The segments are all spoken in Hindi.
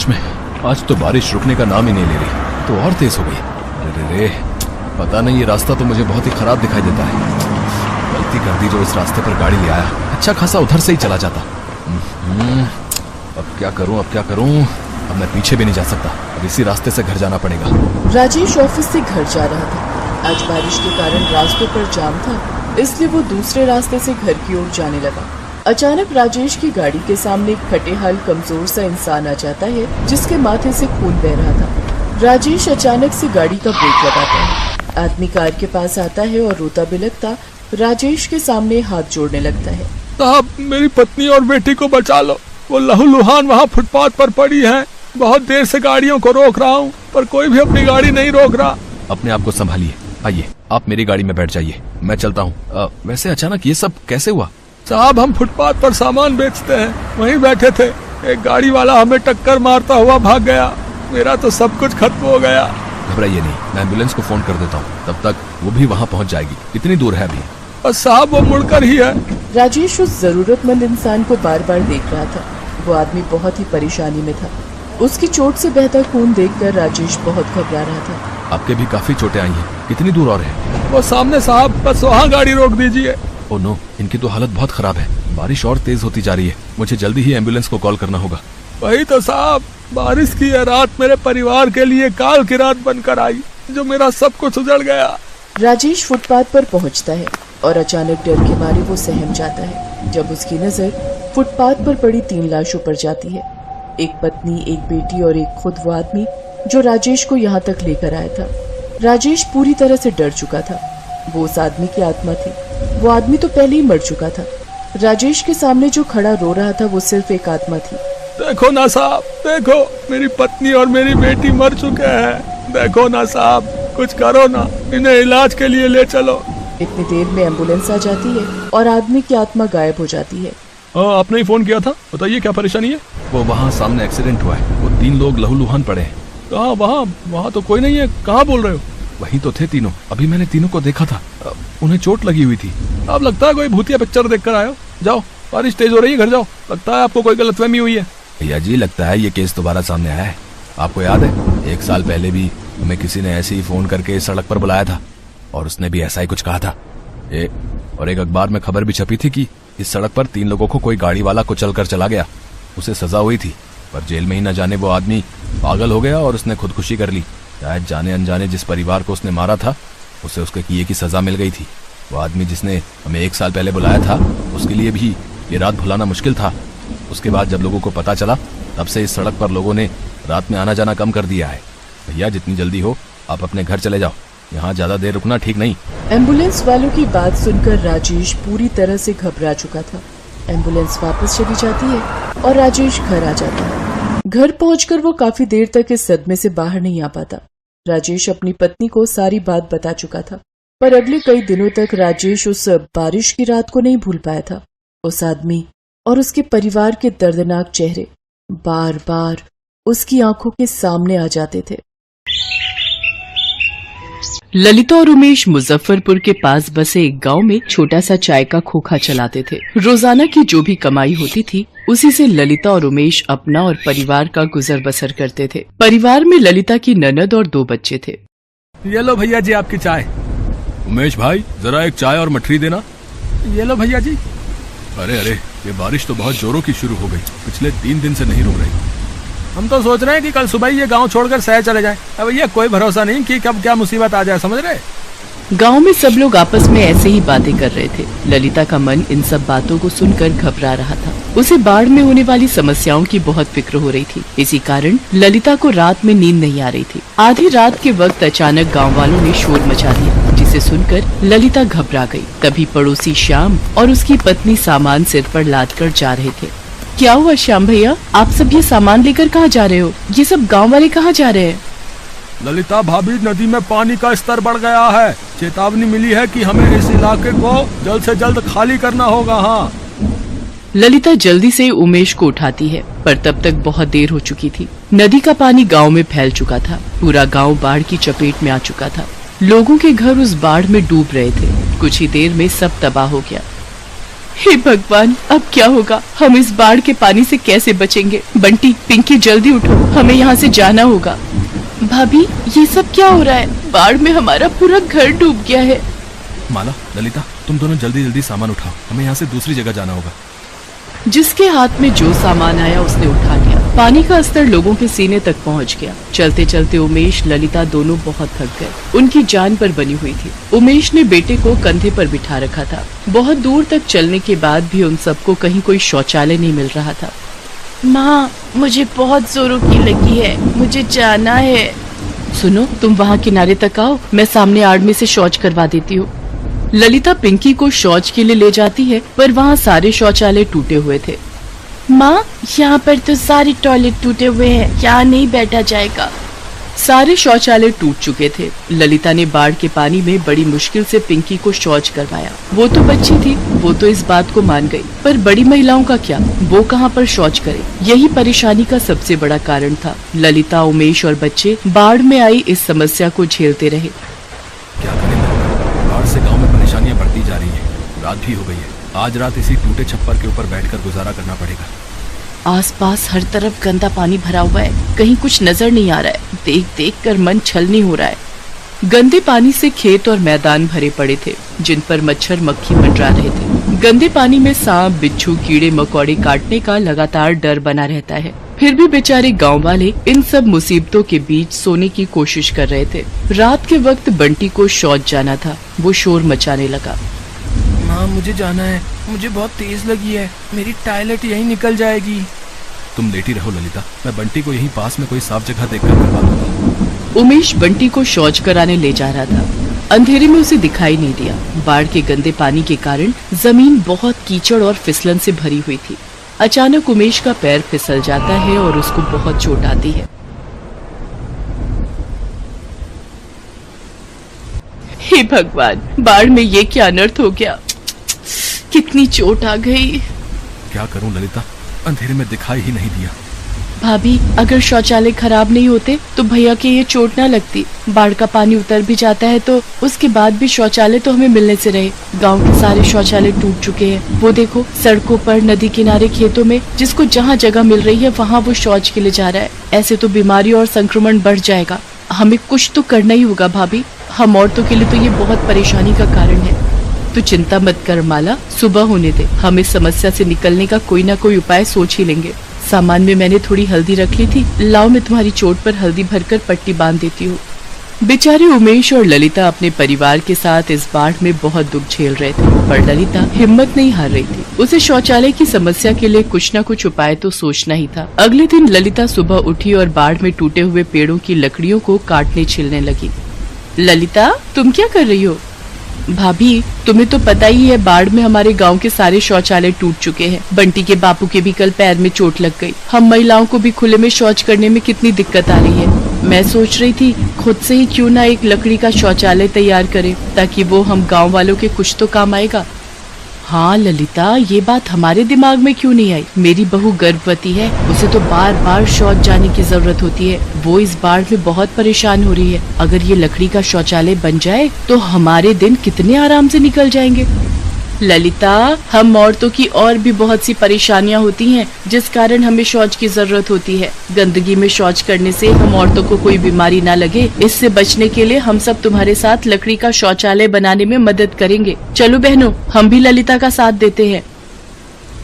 सच में आज तो बारिश रुकने का नाम ही नहीं ले रही, तो और तेज हो गई। अरे रे, पता नहीं ये रास्ता तो मुझे बहुत ही खराब दिखाई देता है। गलती कर दी जो इस रास्ते पर गाड़ी ले आया, अच्छा खासा उधर से ही चला जाता। अब क्या करूं? अब मैं पीछे भी नहीं जा सकता, अब इसी रास्ते से घर जाना पड़ेगा। राजेश ऑफिस से घर जा रहा था। आज बारिश के कारण रास्तों पर जाम था, इसलिए वो दूसरे रास्ते से घर की ओर जाने लगा। अचानक राजेश की गाड़ी के सामने एक खटेहाल कमजोर सा इंसान आ जाता है, जिसके माथे से खून बह रहा था। राजेश अचानक से गाड़ी का ब्रेक लगाता है। आदमी कार के पास आता है और रोता बिलखता राजेश के सामने हाथ जोड़ने लगता है। साहब, मेरी पत्नी और बेटी को बचा लो, वो लहूलुहान वहाँ फुटपाथ पर पड़ी है। बहुत देर से गाड़ियों को रोक रहा हूँ, पर कोई भी अपनी गाड़ी नहीं रोक रहा। अपने आप को संभालिए, आइए आप मेरी गाड़ी में बैठ जाइए, मैं चलता हूँ। वैसे अचानक ये सब कैसे हुआ? साहब, हम फुटपाथ पर सामान बेचते हैं, वहीं बैठे थे, एक गाड़ी वाला हमें टक्कर मारता हुआ भाग गया। मेरा तो सब कुछ खत्म हो गया। घबराइए नहीं, मैं एम्बुलेंस को फोन कर देता हूँ, तब तक वो भी वहाँ पहुँच जाएगी। कितनी दूर है अभी? बस साहब, वो मुड़कर ही है। राजेश उस जरूरतमंद इंसान को बार बार देख रहा था। वो आदमी बहुत ही परेशानी में था। उसकी चोट से बहता खून देखकर राजेश बहुत घबरा रहा था। आपके भी काफी चोटें आई हैं, कितनी दूर और है? वो सामने साहब, बस वहाँ गाड़ी रोक दीजिए। ओह नो, इनकी तो हालत बहुत खराब है। बारिश और तेज होती जा रही है, मुझे जल्दी ही एम्बुलेंस को कॉल करना होगा। वही तो साहब, बारिश की यह रात मेरे परिवार के लिए काल की रात बनकर आई, जो मेरा सब कुछ उजड़ गया। राजेश फुटपाथ पर पहुंचता है और अचानक डर के मारे वो सहम जाता है, जब उसकी नजर फुटपाथ पर पड़ी 3 लाशों पर जाती है। एक पत्नी, एक बेटी और एक खुद वो आदमी जो राजेश को यहाँ तक लेकर आया था। राजेश पूरी तरह से डर चुका था। वो उस आदमी की आत्मा थी। वो आदमी तो पहले ही मर चुका था। राजेश के सामने जो खड़ा रो रहा था वो सिर्फ एक आत्मा थी। देखो ना साहब, देखो, मेरी पत्नी और मेरी बेटी मर चुके हैं। देखो ना साहब, कुछ करो ना, इन्हें इलाज के लिए ले चलो। इतनी देर में एम्बुलेंस आ जाती है और आदमी की आत्मा गायब हो जाती है। आपने ही फोन किया था, बताइए क्या परेशानी है? वो वहाँ सामने एक्सीडेंट हुआ है, वो 3 लोग लहूलुहान पड़े हैं। कहाँ? वहाँ तो कोई नहीं है। कहाँ बोल रहे हो? वहीं तो थे तीनों, अभी मैंने तीनों को देखा था। उन्हें चोट लगी हुई थी। अब लगता है कोई भूतिया पिक्चर देख कर आए हो। जाओ, बारिश तेज हो रही है, घर जाओ। लगता है आपको कोई गलतफहमी हुई है। भैया जी, लगता है ये केस दोबारा सामने आया है। आपको याद है 1 साल पहले भी हमें किसी ने ऐसे ही फोन करके इस सड़क पर बुलाया था और उसने भी ऐसा ही कुछ कहा था। और एक अखबार में खबर भी छपी थी कि इस सड़क पर 3 लोगों को कोई गाड़ी वाला कुचल कर चला गया। उसे सजा हुई थी, पर जेल में ही न जाने वो आदमी पागल हो गया और उसने खुदकुशी कर ली। शायद जाने अनजाने जिस परिवार को उसने मारा था उसे उसके किए की सजा मिल गई थी। वो आदमी जिसने हमें 1 साल पहले बुलाया था, उसके लिए भी ये रात भुलाना मुश्किल था। उसके बाद जब लोगों को पता चला, तब से इस सड़क पर लोगों ने रात में आना जाना कम कर दिया है। भैया, जितनी जल्दी हो आप अपने घर चले जाओ, यहाँ ज्यादा देर रुकना ठीक नहीं। एम्बुलेंस वालों की बात सुनकर राजेश पूरी तरह से घबरा चुका था। एम्बुलेंस वापस चली जाती है और राजेश घर आ जाता है। घर पहुंचकर वो काफी देर तक इस सदमे से बाहर नहीं आ पाता। राजेश अपनी पत्नी को सारी बात बता चुका था, पर अगले कई दिनों तक राजेश उस बारिश की रात को नहीं भूल पाया था। उस आदमी और उसके परिवार के दर्दनाक चेहरे बार बार उसकी आंखों के सामने आ जाते थे। ललिता और उमेश मुजफ्फरपुर के पास बसे एक गांव में छोटा सा चाय का खोखा चलाते थे। रोजाना की जो भी कमाई होती थी, उसी से ललिता और उमेश अपना और परिवार का गुजर बसर करते थे। परिवार में ललिता की ननद और 2 बच्चे थे। ये लो भैया जी आपकी चाय। उमेश भाई, जरा एक चाय और मठरी देना। ये लो भैया जी। अरे, ये बारिश तो बहुत जोरों की शुरू हो गई, पिछले 3 दिन से नहीं रुक रही। हम तो सोच रहे हैं कि कल सुबह ही ये गांव छोड़कर शहर चले जाएं। अब ये कोई भरोसा नहीं कि कब क्या मुसीबत आ जाए, समझ रहे? गांव में सब लोग आपस में ऐसे ही बातें कर रहे थे। ललिता का मन इन सब बातों को सुनकर घबरा रहा था। उसे बाढ़ में होने वाली समस्याओं की बहुत फिक्र हो रही थी। इसी कारण ललिता को रात में नींद नहीं आ रही थी। आधी रात के वक्त अचानक गाँव वालों ने शोर मचा दिया, जिसे सुनकर ललिता घबरा गई। तभी पड़ोसी श्याम और उसकी पत्नी सामान सिर पर लाद कर जा रहे थे। क्या हुआ श्याम भैया, आप सब ये सामान लेकर कहाँ जा रहे हो? ये सब गांव वाले कहाँ जा रहे हैं? ललिता भाभी, नदी में पानी का स्तर बढ़ गया है। चेतावनी मिली है कि हमें इस इलाके को जल्द से जल्द खाली करना होगा। हाँ। ललिता जल्दी से उमेश को उठाती है, पर तब तक बहुत देर हो चुकी थी। नदी का पानी गांव में फैल चुका था। पूरा गांव बाढ़ की चपेट में आ चुका था। लोगों के घर उस बाढ़ में डूब रहे थे। कुछ ही देर में सब तबाह हो गया। हे भगवान, अब क्या होगा? हम इस बाढ़ के पानी से कैसे बचेंगे? बंटी, पिंकी, जल्दी उठो, हमें यहाँ से जाना होगा। भाभी, ये सब क्या हो रहा है? बाढ़ में हमारा पूरा घर डूब गया है। माला, ललिता, तुम दोनों जल्दी जल्दी सामान उठाओ, हमें यहाँ से दूसरी जगह जाना होगा। जिसके हाथ में जो सामान आया उसने उठा लिया। पानी का स्तर लोगों के सीने तक पहुंच गया। चलते चलते उमेश, ललिता दोनों बहुत थक गए। उनकी जान पर बनी हुई थी। उमेश ने बेटे को कंधे पर बिठा रखा था। बहुत दूर तक चलने के बाद भी उन सबको कहीं कोई शौचालय नहीं मिल रहा था। माँ, मुझे बहुत जोरों की लगी है, मुझे जाना है। सुनो, तुम वहाँ किनारे तक आओ, मैं सामने आड़ में से शौच करवा देती हूँ। ललिता पिंकी को शौच के लिए ले जाती है, पर वहाँ सारे शौचालय टूटे हुए थे। माँ, यहाँ पर तो सारे टॉयलेट टूटे हुए हैं, यहाँ नहीं बैठा जाएगा। सारे शौचालय टूट चुके थे। ललिता ने बाढ़ के पानी में बड़ी मुश्किल से पिंकी को शौच करवाया। वो तो बच्ची थी, वो तो इस बात को मान गई, पर बड़ी महिलाओं का क्या? वो कहाँ पर शौच करे? यही परेशानी का सबसे बड़ा कारण था। ललिता, उमेश और बच्चे बाढ़ में आई इस समस्या को झेलते रहे। क्या करें? बाढ़ से गांव में परेशानियां बढ़ती जा रही हैं। रात भी हो गई है। आज रात इसी टूटे छप्पर के ऊपर बैठकर गुजारा करना पड़ेगा। आसपास हर तरफ गंदा पानी भरा हुआ है, कहीं कुछ नजर नहीं आ रहा है। देख देख कर मन छलनी हो रहा है। गंदे पानी से खेत और मैदान भरे पड़े थे, जिन पर मच्छर मक्खी मंडरा रहे थे। गंदे पानी में सांप, बिच्छू, कीड़े मकोड़े काटने का लगातार डर बना रहता है। फिर भी बेचारे गांव वाले इन सब मुसीबतों के बीच सोने की कोशिश कर रहे थे। रात के वक्त बंटी को शौच जाना था। वो शोर मचाने लगा। माँ, मुझे जाना है, मुझे बहुत तेज लगी है, मेरी टॉयलेट यहीं निकल जाएगी। तुम लेटी रहो ललिता, मैं बंटी को यहीं पास में कोई साफ जगह देखकर करवा दूंगा। उमेश बंटी को शौच कराने ले जा रहा था। अंधेरे में उसे दिखाई नहीं दिया। बाढ़ के गंदे पानी के कारण जमीन बहुत कीचड़ और फिसलन से भरी हुई थी। अचानक उमेश का पैर फिसल जाता है और उसको बहुत चोट आती है। हे भगवान, बाढ़ में ये क्या अनर्थ हो गया? कितनी चोट आ गई। क्या करूं ललिता, अंधेरे में दिखाई ही नहीं दिया। भाभी, अगर शौचालय खराब नहीं होते तो भैया के ये चोट ना लगती। बाढ़ का पानी उतर भी जाता है तो उसके बाद भी शौचालय तो हमें मिलने से रहे। गांव के सारे शौचालय टूट चुके हैं। वो देखो, सड़कों पर, नदी किनारे, खेतों में जिसको जहाँ जगह मिल रही है वहाँ वो शौच के लिए जा रहा है। ऐसे तो बीमारी और संक्रमण बढ़ जाएगा। हमें कुछ तो करना ही होगा भाभी। हम औरतों के लिए तो ये बहुत परेशानी का कारण है। तो चिंता मत कर माला, सुबह होने दे, हम इस समस्या से निकलने का कोई ना कोई उपाय सोच ही लेंगे। सामान में मैंने थोड़ी हल्दी रख ली थी, लाओ मैं तुम्हारी चोट पर हल्दी भरकर पट्टी बांध देती हूँ। बेचारे उमेश और ललिता अपने परिवार के साथ इस बाढ़ में बहुत दुख झेल रहे थे, पर ललिता हिम्मत नहीं हार रही थी। उसे शौचालय की समस्या के लिए कुछ न कुछ उपाय तो सोचना ही था। अगले दिन ललिता सुबह उठी और बाढ़ में टूटे हुए पेड़ों की लकड़ियों को काटने छिलने लगी। ललिता, तुम क्या कर रही हो? भाभी, तुम्हें तो पता ही है, बाढ़ में हमारे गांव के सारे शौचालय टूट चुके हैं। बंटी के बापू के भी कल पैर में चोट लग गई। हम महिलाओं को भी खुले में शौच करने में कितनी दिक्कत आ रही है। मैं सोच रही थी खुद से ही क्यों ना एक लकड़ी का शौचालय तैयार करें, ताकि वो हम गांव वालों के कुछ तो काम आएगा। हाँ ललिता, ये बात हमारे दिमाग में क्यों नहीं आई? मेरी बहू गर्भवती है, उसे तो बार बार शौच जाने की जरूरत होती है। वो इस बाढ़ में बहुत परेशान हो रही है। अगर ये लकड़ी का शौचालय बन जाए तो हमारे दिन कितने आराम से निकल जाएंगे। ललिता, हम औरतों की और भी बहुत सी परेशानियां होती हैं, जिस कारण हमें शौच की जरूरत होती है। गंदगी में शौच करने से हम औरतों को कोई बीमारी ना लगे, इससे बचने के लिए हम सब तुम्हारे साथ लकड़ी का शौचालय बनाने में मदद करेंगे। चलो बहनों, हम भी ललिता का साथ देते हैं।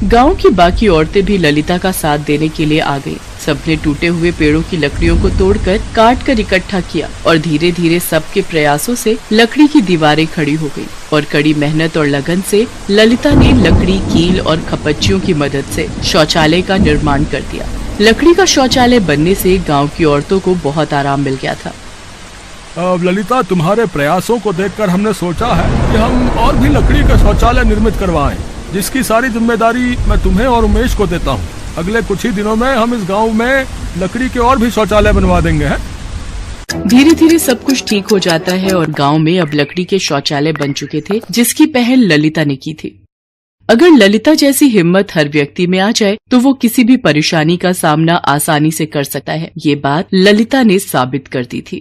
गांव की बाकी औरतें भी ललिता का साथ देने के लिए आ गई। सबने टूटे हुए पेड़ों की लकड़ियों को तोड़कर काट कर इकट्ठा किया और धीरे धीरे सबके प्रयासों से लकड़ी की दीवारें खड़ी हो गई। और कड़ी मेहनत और लगन से ललिता ने लकड़ी, कील और खपच्चियों की मदद से शौचालय का निर्माण कर दिया। लकड़ी का शौचालय बनने से गाँव की औरतों को बहुत आराम मिल गया था। अब ललिता, तुम्हारे प्रयासों को देखकर हमने सोचा है कि हम और भी लकड़ी का शौचालय निर्मित करवाएं, जिसकी सारी जिम्मेदारी मैं तुम्हें और उमेश को देता हूँ। अगले कुछ ही दिनों में हम इस गांव में लकड़ी के और भी शौचालय बनवा देंगे। हैं? धीरे धीरे सब कुछ ठीक हो जाता है और गांव में अब लकड़ी के शौचालय बन चुके थे, जिसकी पहल ललिता ने की थी। अगर ललिता जैसी हिम्मत हर व्यक्ति में आ जाए तो वो किसी भी परेशानी का सामना आसानी से कर सकता है। ये बात ललिता ने साबित कर दी थी।